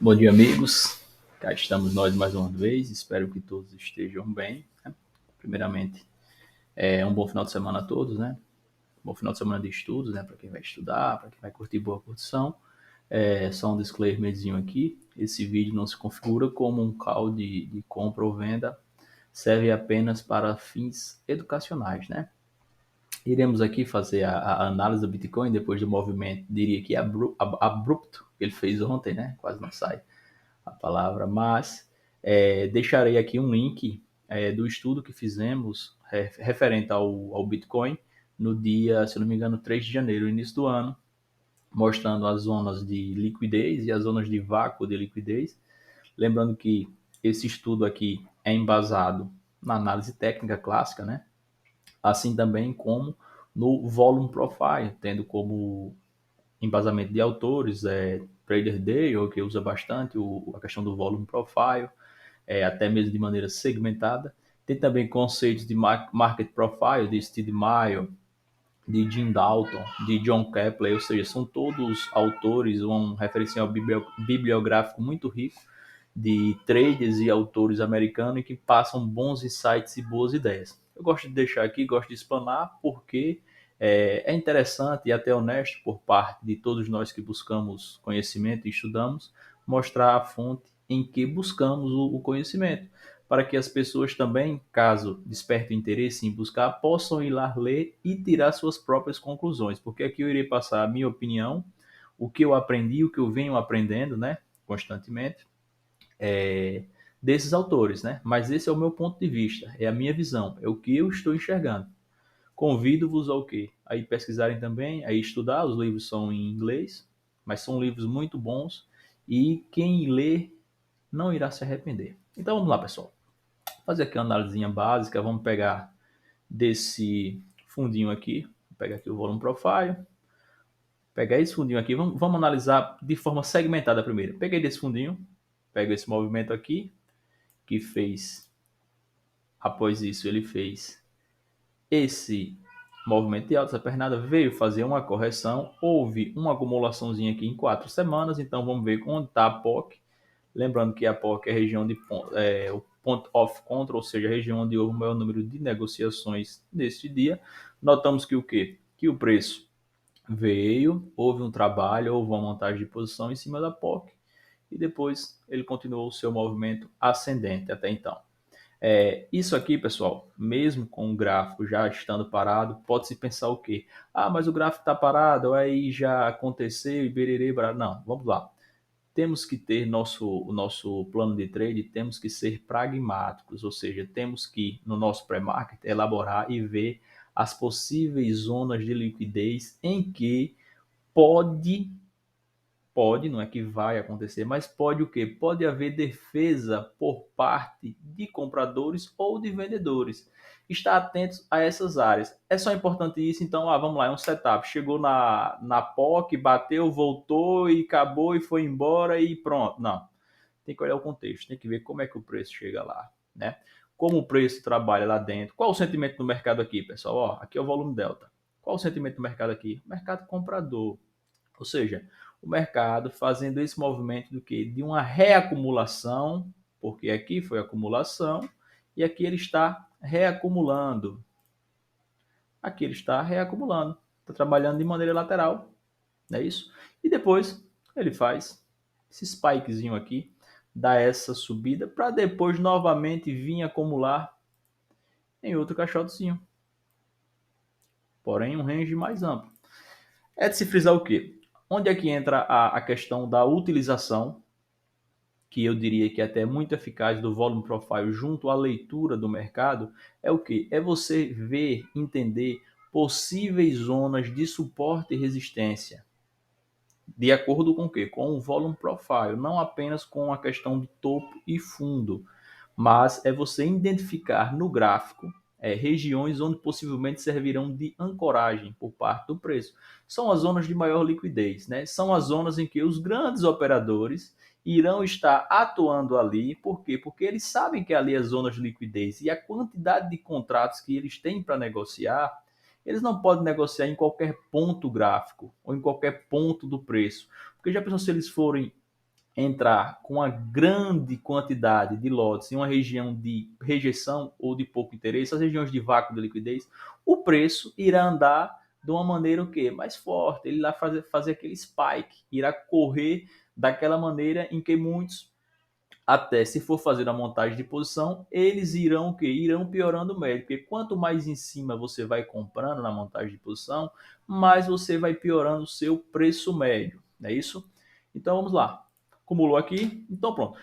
Bom dia, amigos. Cá estamos nós mais uma vez. Espero que todos estejam bem, né? Primeiramente, um bom final de semana a todos, né? Bom final de semana de estudos, né? Para quem vai estudar, para quem vai curtir boa curtição. Só um disclaimerzinho aqui. Esse vídeo não se configura como um call de compra ou venda. Serve apenas para fins educacionais, né? Iremos aqui fazer a análise do Bitcoin depois do movimento, diria que abrupto, que ele fez ontem, né? Quase não sai a palavra, mas deixarei aqui um link do estudo que fizemos referente ao Bitcoin no dia, se não me engano, 3 de janeiro, início do ano, mostrando as zonas de liquidez e as zonas de vácuo de liquidez. Lembrando que esse estudo aqui é embasado na análise técnica clássica, né? Assim também como no Volume Profile, tendo como embasamento de autores, Trader Day, que usa bastante a questão do Volume Profile, até mesmo de maneira segmentada. Tem também conceitos de Market Profile, de Steve Maio, de Jim Dalton, de John Kepler, ou seja, são todos autores, um referencial bibliográfico muito rico de traders e autores americanos que passam bons insights e boas ideias. Eu gosto de deixar aqui, gosto de explanar, porque é interessante e até honesto por parte de todos nós que buscamos conhecimento e estudamos, mostrar a fonte em que buscamos o conhecimento, para que as pessoas também, caso despertem interesse em buscar, possam ir lá ler e tirar suas próprias conclusões, porque aqui eu irei passar a minha opinião, o que eu aprendi, o que eu venho aprendendo, né, constantemente, é, desses autores, né? Mas esse é o meu ponto de vista, é a minha visão, é o que eu estou enxergando. Convido-vos ao quê? Aí pesquisarem também, aí estudar, os livros são em inglês, mas são livros muito bons e quem lê não irá se arrepender. Então vamos lá, pessoal. Fazer aqui uma análisezinha básica, vamos pegar desse fundinho aqui, vou pegar aqui o Volume Profile, pegar esse fundinho aqui, vamos analisar de forma segmentada primeiro. Peguei desse fundinho, pego esse movimento aqui, que fez, após isso ele fez esse movimento de alta, essa pernada veio fazer uma correção, houve uma acumulaçãozinha aqui em 4 semanas, então vamos ver onde está a POC, lembrando que a POC é a região de o point of control, ou seja, a região onde houve o maior número de negociações neste dia. Notamos que o quê? Que o preço veio, houve um trabalho, houve uma montagem de posição em cima da POC e depois ele continuou o seu movimento ascendente até então. Isso aqui, pessoal, mesmo com o gráfico já estando parado, pode-se pensar o quê? Ah, mas o gráfico está parado, aí já aconteceu e bererê, barará. Não, vamos lá. Temos que ter o nosso plano de trade, temos que ser pragmáticos, ou seja, temos que, no nosso pré-market, elaborar e ver as possíveis zonas de liquidez em que pode não é que vai acontecer, mas pode o quê? Pode haver defesa por parte de compradores ou de vendedores. Estar atentos a essas áreas. É só importante isso, então, vamos lá, é um setup. Chegou na POC, bateu, voltou e acabou e foi embora e pronto. Não. Tem que olhar o contexto, tem que ver como é que o preço chega lá, né? Como o preço trabalha lá dentro. Qual o sentimento do mercado aqui, pessoal? Ó, aqui é o volume delta. Qual o sentimento do mercado aqui? Mercado comprador. Ou seja, o mercado fazendo esse movimento do que? De uma reacumulação, porque aqui foi acumulação e aqui ele está reacumulando. Aqui ele está reacumulando, está trabalhando de maneira lateral, não é isso? E depois ele faz esse spikezinho aqui, dá essa subida para depois novamente vir acumular em outro caixotezinho, porém um range mais amplo. É de se frisar o quê? Onde é que entra a questão da utilização, que eu diria que é até muito eficaz do Volume Profile junto à leitura do mercado, é o que? É você ver, entender possíveis zonas de suporte e resistência. De acordo com o quê? Com o Volume Profile, não apenas com a questão de topo e fundo, mas é você identificar no gráfico regiões onde possivelmente servirão de ancoragem por parte do preço. São as zonas de maior liquidez, né? São as zonas em que os grandes operadores irão estar atuando ali. Por quê? Porque eles sabem que ali é zonas de liquidez e a quantidade de contratos que eles têm para negociar, eles não podem negociar em qualquer ponto gráfico ou em qualquer ponto do preço. Porque já pensou se eles forem entrar com uma grande quantidade de lotes em uma região de rejeição ou de pouco interesse, as regiões de vácuo de liquidez, o preço irá andar de uma maneira o quê? Mais forte, ele irá fazer aquele spike, irá correr daquela maneira em que muitos, até se for fazer a montagem de posição, eles irão o quê? Irão piorando o médio, porque quanto mais em cima você vai comprando na montagem de posição, mais você vai piorando o seu preço médio, não é isso? Então vamos lá, acumulou aqui, então pronto.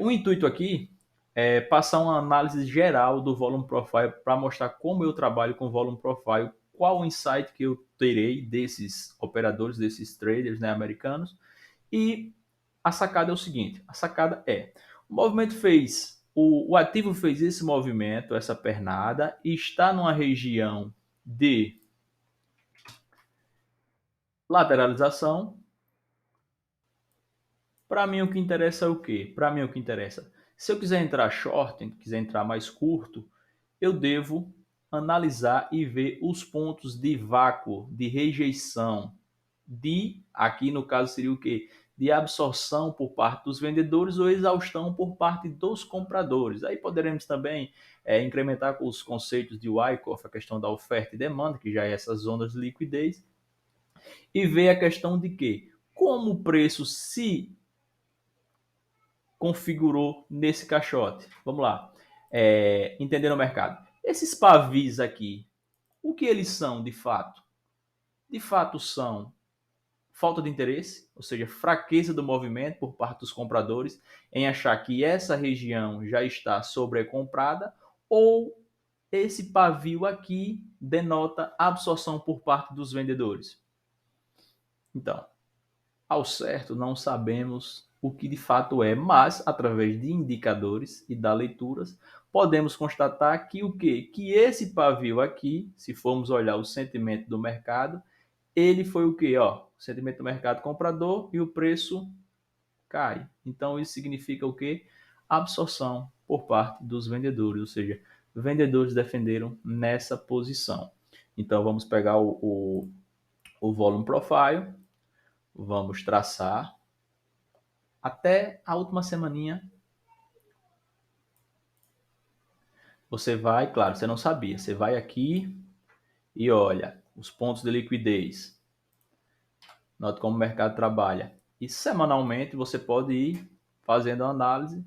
O intuito aqui é passar uma análise geral do Volume Profile para mostrar como eu trabalho com Volume Profile, qual o insight que eu terei desses operadores, desses traders, né, americanos, e a sacada é o seguinte: a sacada é, o movimento fez, o ativo fez esse movimento, essa pernada, e está numa região de lateralização. Para mim o que interessa é o quê? Para mim o que interessa, se eu quiser entrar short, quiser entrar mais curto, eu devo analisar e ver os pontos de vácuo, de rejeição, aqui no caso seria o quê? De absorção por parte dos vendedores ou exaustão por parte dos compradores. Aí poderemos também incrementar com os conceitos de Wyckoff, a questão da oferta e demanda, que já é essas zonas de liquidez, e ver a questão de que, como o preço se configurou nesse caixote. Vamos lá. Entendendo o mercado. Esses pavis aqui, o que eles são de fato? De fato são falta de interesse, ou seja, fraqueza do movimento por parte dos compradores em achar que essa região já está sobrecomprada, ou esse pavio aqui denota absorção por parte dos vendedores. Então, ao certo, não sabemos o que de fato é, mas através de indicadores e da leituras, podemos constatar que o quê? Que esse pavio aqui, se formos olhar o sentimento do mercado, ele foi o quê? Ó, o sentimento do mercado comprador e o preço cai. Então isso significa o quê? Absorção por parte dos vendedores, ou seja, vendedores defenderam nessa posição. Então vamos pegar o volume profile, vamos traçar até a última semaninha. Você vai, claro, você não sabia, você vai aqui e olha os pontos de liquidez. Note como o mercado trabalha. E semanalmente você pode ir fazendo a análise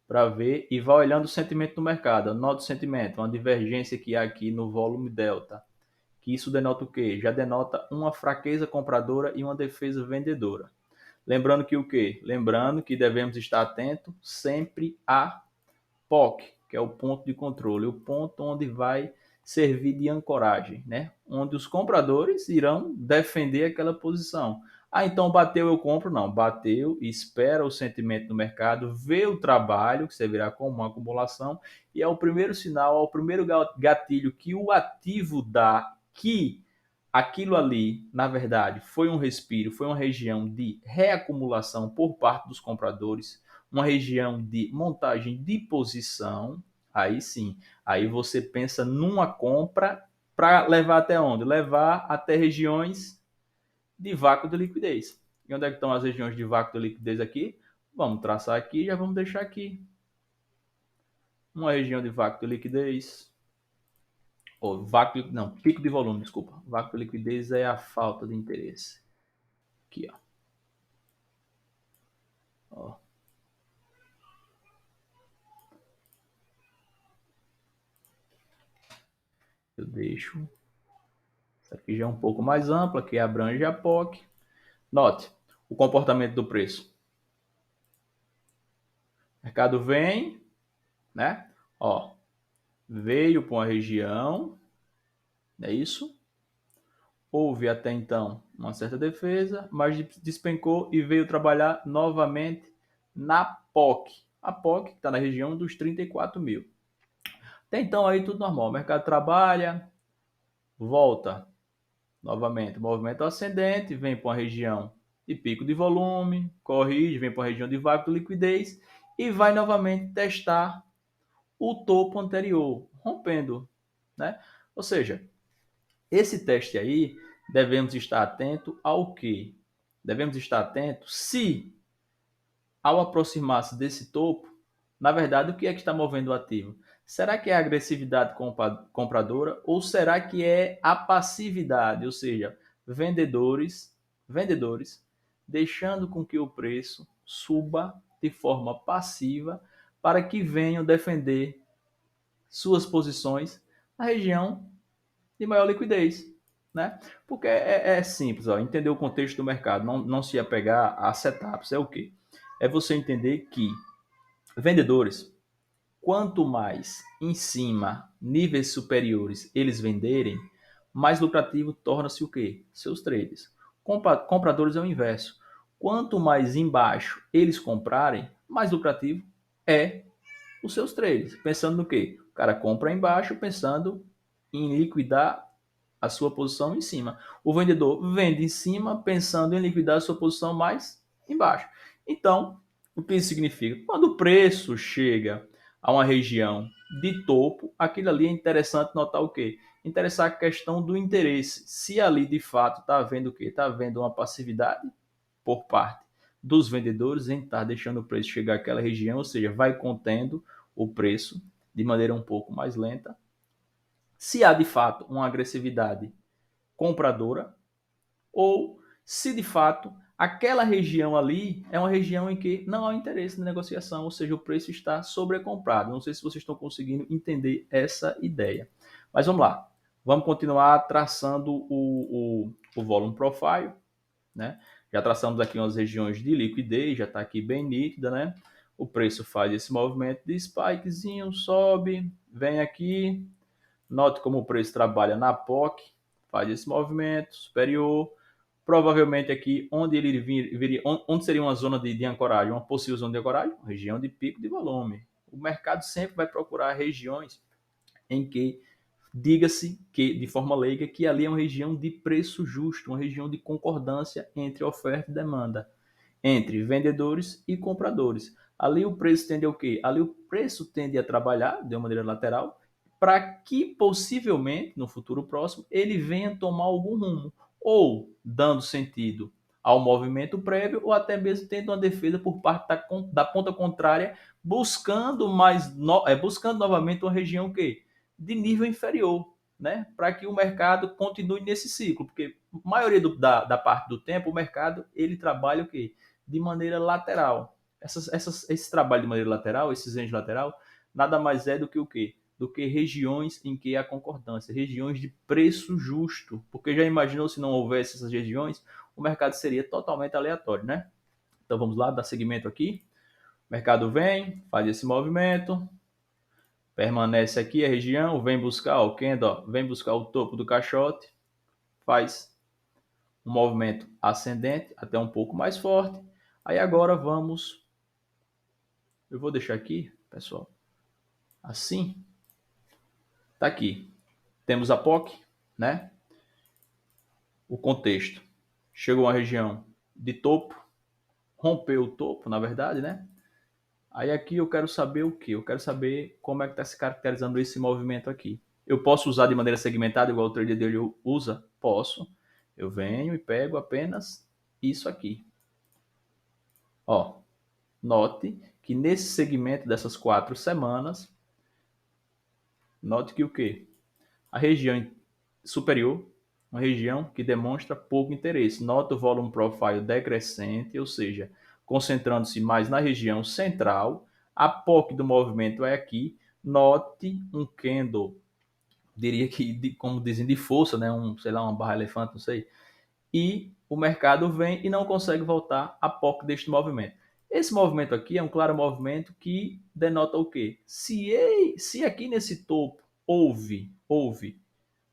para ver e vai olhando o sentimento do mercado. Nota o sentimento, uma divergência que há aqui no volume delta. Que isso denota o quê? Já denota uma fraqueza compradora e uma defesa vendedora. Lembrando que o quê? Lembrando que devemos estar atento sempre a POC, que é o ponto de controle, o ponto onde vai servir de ancoragem, né? Onde os compradores irão defender aquela posição. Ah, então bateu, eu compro? Não, bateu, espera o sentimento do mercado, vê o trabalho, que servirá como uma acumulação, e é o primeiro sinal, é o primeiro gatilho que o ativo dá que aquilo ali, na verdade, foi um respiro, foi uma região de reacumulação por parte dos compradores, uma região de montagem de posição, aí sim, aí você pensa numa compra para levar até onde? Levar até regiões de vácuo de liquidez. E onde é que estão as regiões de vácuo de liquidez aqui? Vamos traçar aqui e já vamos deixar aqui. Uma região de vácuo de liquidez. Ou vácuo, não, pico de volume, desculpa. Vácuo de liquidez é a falta de interesse. Aqui, ó. Ó. Eu deixo. Essa aqui já é um pouco mais ampla, que abrange a POC. Note o comportamento do preço. O mercado vem, né? Ó, veio para uma região, é isso? Houve até então uma certa defesa, mas despencou e veio trabalhar novamente na POC. A POC está na região dos 34 mil. Até então aí tudo normal. O mercado trabalha, volta novamente, movimento ascendente, vem para uma região de pico de volume, corrige, vem para uma região de vácuo de liquidez e vai novamente testar o topo anterior, rompendo, né? Ou seja, esse teste aí devemos estar atento ao que? Devemos estar atento se ao aproximar-se desse topo, na verdade, o que é que está movendo o ativo? Será que é a agressividade compradora ou será que é a passividade, ou seja, vendedores deixando com que o preço suba de forma passiva para que venham defender suas posições na região de maior liquidez, né? Porque é simples, ó, entender o contexto do mercado, não se apegar a setups, é o quê? É você entender que vendedores, quanto mais em cima, níveis superiores, eles venderem, mais lucrativo torna-se o quê? Seus trades. Compradores é o inverso. Quanto mais embaixo eles comprarem, mais lucrativo é os seus trades. Pensando no quê? O cara compra embaixo pensando em liquidar a sua posição em cima. O vendedor vende em cima pensando em liquidar a sua posição mais embaixo. Então, o que isso significa? Quando o preço chega a uma região de topo, aquilo ali é interessante notar o quê? Interessar a questão do interesse. Se ali de fato está havendo o quê? Está havendo uma passividade por parte dos vendedores em estar deixando o preço chegar àquela região, ou seja, vai contendo o preço de maneira um pouco mais lenta. Se há de fato uma agressividade compradora ou se de fato aquela região ali é uma região em que não há interesse na negociação, ou seja, o preço está sobrecomprado. Não sei se vocês estão conseguindo entender essa ideia. Mas vamos lá. Vamos continuar traçando o volume profile, né? Já traçamos aqui umas regiões de liquidez, já está aqui bem nítida, né? O preço faz esse movimento de spikezinho, sobe, vem aqui. Note como o preço trabalha na POC, faz esse movimento superior. Provavelmente aqui, onde ele viria, onde seria uma zona de ancoragem, uma possível zona de ancoragem, região de pico de volume. O mercado sempre vai procurar regiões em que diga-se que, de forma leiga, que ali é uma região de preço justo, uma região de concordância entre oferta e demanda, entre vendedores e compradores. Ali o preço tende a o quê? Ali o preço tende a trabalhar de uma maneira lateral para que possivelmente, no futuro próximo, ele venha tomar algum rumo, ou dando sentido ao movimento prévio, ou até mesmo tendo uma defesa por parte da ponta contrária, buscando novamente uma região que de nível inferior, né? Para que o mercado continue nesse ciclo, porque a maioria da parte do tempo o mercado ele trabalha o quê? De maneira lateral. Esse trabalho de maneira lateral, esses eixos lateral, nada mais é do que o quê? Do que regiões em que há concordância, regiões de preço justo, porque já imaginou se não houvesse essas regiões, o mercado seria totalmente aleatório, né? Então vamos lá, dar seguimento aqui. O mercado vem, faz esse movimento, permanece aqui a região, vem buscar o candle, vem buscar o topo do caixote, faz um movimento ascendente até um pouco mais forte. Aí agora vamos, eu vou deixar aqui, pessoal, assim, tá aqui. Temos a POC, né? O contexto. Chegou uma região de topo, rompeu o topo, na verdade, né? Aí aqui eu quero saber o que? Eu quero saber como é que está se caracterizando esse movimento aqui. Eu posso usar de maneira segmentada, igual o trader dele usa? Posso. Eu venho e pego apenas isso aqui. Ó, note que nesse segmento dessas 4 semanas, note que o quê? A região superior, uma região que demonstra pouco interesse. Nota o volume profile decrescente, ou seja, concentrando-se mais na região central. A POC do movimento é aqui. Note um candle, diria que, como dizem, de força, né? Sei lá, uma barra elefante, não sei. E o mercado vem e não consegue voltar a POC deste movimento. Esse movimento aqui é um claro movimento que denota o quê? Se aqui nesse topo houve,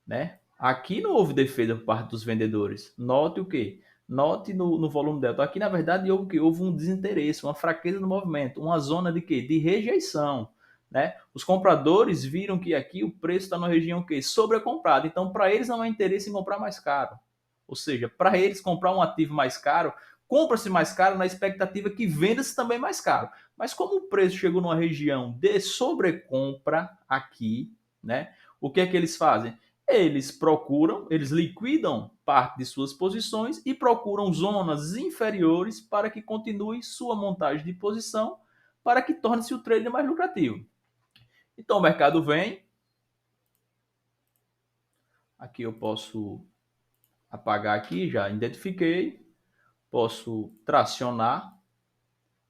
né? Aqui não houve defesa por parte dos vendedores. Note o quê? Note no volume delta. Aqui, na verdade, houve o quê? Houve um desinteresse, uma fraqueza no movimento, uma zona de quê? De rejeição. Né? Os compradores viram que aqui o preço está na região que sobrecomprado. Então, para eles não há interesse em comprar mais caro. Ou seja, para eles comprar um ativo mais caro, compra-se mais caro na expectativa que venda-se também mais caro. Mas como o preço chegou numa região de sobrecompra aqui, né? O que é que eles fazem? Eles procuram, eles liquidam parte de suas posições e procuram zonas inferiores para que continue sua montagem de posição, para que torne-se o trader mais lucrativo. Então o mercado vem, aqui eu posso apagar aqui, já identifiquei, posso tracionar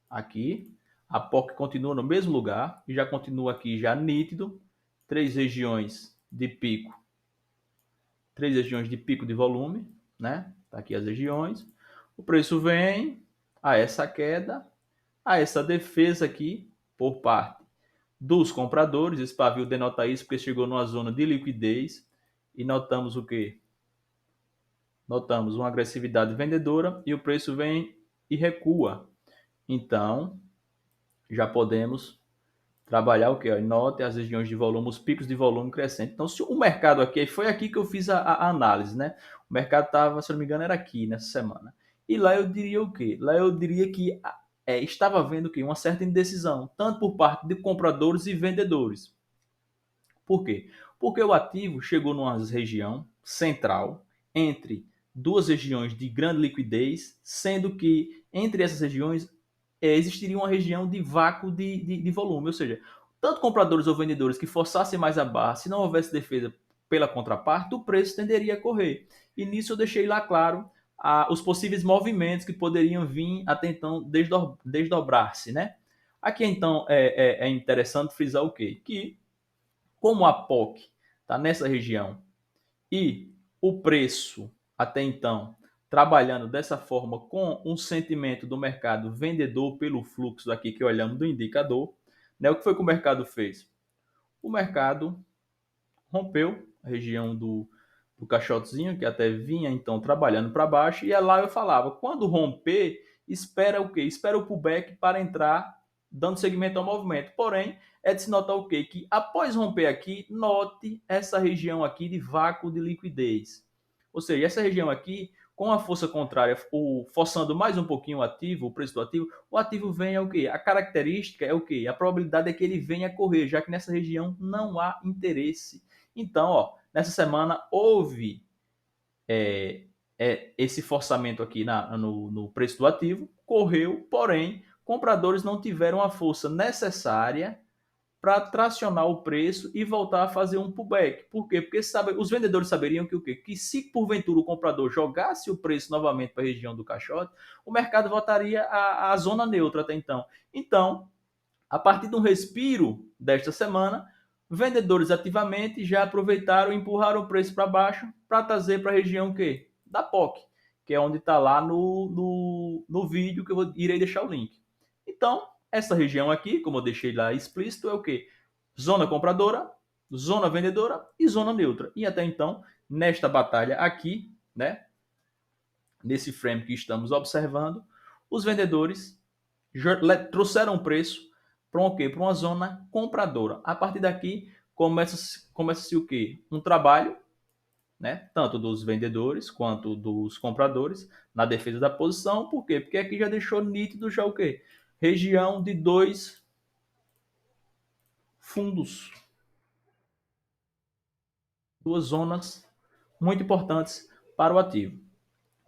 aqui, a POC continua no mesmo lugar e já continua aqui já nítido, três regiões de pico de volume, né? Tá aqui as regiões. O preço vem a essa queda, a essa defesa aqui por parte dos compradores. Esse pavio denota isso porque chegou numa zona de liquidez e notamos o quê? Notamos uma agressividade vendedora e o preço vem e recua. Então, já podemos trabalhar o que? Note as regiões de volume, os picos de volume crescente. Então, se o mercado aqui, foi aqui que eu fiz a análise, né? O mercado estava, se não me engano, era aqui nessa semana. E lá eu diria o quê? Lá eu diria que estava havendo o quê? Uma certa indecisão, tanto por parte de compradores e vendedores. Por quê? Porque o ativo chegou numa região central, entre duas regiões de grande liquidez, sendo que entre essas regiões existiria uma região de vácuo de volume, ou seja, tanto compradores ou vendedores que forçassem mais a barra, se não houvesse defesa pela contraparte, o preço tenderia a correr. E nisso eu deixei lá claro os possíveis movimentos que poderiam vir até então desdobrar-se, né? Aqui então é interessante frisar o quê? Que como a POC está nessa região e o preço até então trabalhando dessa forma com um sentimento do mercado vendedor pelo fluxo aqui que olhamos do indicador, né? O que foi que o mercado fez? O mercado rompeu a região do caixotezinho, que até vinha então trabalhando para baixo, e é lá eu falava, quando romper, espera o quê? Espera o pullback para entrar dando seguimento ao movimento. Porém, é de se notar o quê? Que após romper aqui, note essa região aqui de vácuo de liquidez. Ou seja, essa região aqui, com a força contrária, forçando mais um pouquinho o ativo, o preço do ativo, o ativo vem é o quê? A característica é o quê? A probabilidade é que ele venha correr, já que nessa região não há interesse. Então, ó, nessa semana houve esse forçamento aqui no preço do ativo, correu, porém, compradores não tiveram a força necessária para tracionar o preço e voltar a fazer um pullback. Por quê? Porque os vendedores saberiam que o quê? Que se porventura o comprador jogasse o preço novamente para a região do caixote, o mercado voltaria à zona neutra até então. Então, a partir de um respiro desta semana, vendedores ativamente já aproveitaram e empurraram o preço para baixo para trazer para a região que? Da POC, que é onde está lá no vídeo que eu irei deixar o link. Então, essa região aqui, como eu deixei lá explícito, é o que? Zona compradora, zona vendedora e zona neutra. E até então, nesta batalha aqui, né, nesse frame que estamos observando, os vendedores trouxeram o preço para um quê? Para uma zona compradora. A partir daqui começa-se o quê? Um trabalho, né? Tanto dos vendedores quanto dos compradores na defesa da posição. Por quê? Porque aqui já deixou nítido já o quê? Região de dois fundos, duas zonas muito importantes para o ativo.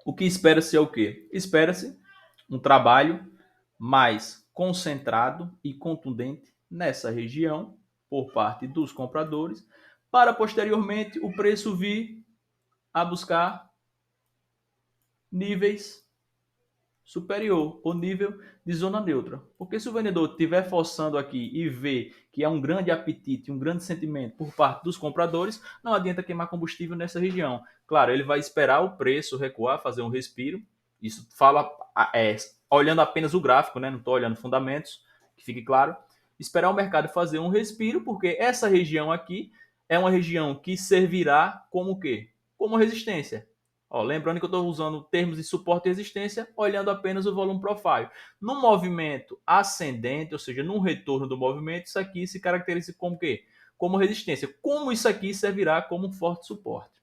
O que espera-se é o quê? Espera-se um trabalho mais concentrado e contundente nessa região por parte dos compradores, para posteriormente o preço vir a buscar níveis superior ou nível de zona neutra. Porque se o vendedor estiver forçando aqui e ver que há um grande apetite, um grande sentimento por parte dos compradores, não adianta queimar combustível nessa região. Claro, ele vai esperar o preço recuar, fazer um respiro. Isso fala olhando apenas o gráfico, né? Não estou olhando fundamentos, que fique claro. Esperar o mercado fazer um respiro, porque essa região aqui é uma região que servirá como o quê? Como resistência. Ó, lembrando que eu estou usando termos de suporte e resistência, olhando apenas o volume profile. No movimento ascendente, ou seja, no retorno do movimento, isso aqui se caracteriza como quê? Como resistência. Como isso aqui servirá como um forte suporte.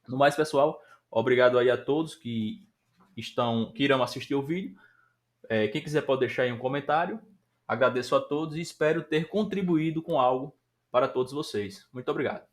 No mais, pessoal, obrigado aí a todos que irão assistir o vídeo. Quem quiser pode deixar aí um comentário. Agradeço a todos e espero ter contribuído com algo para todos vocês. Muito obrigado.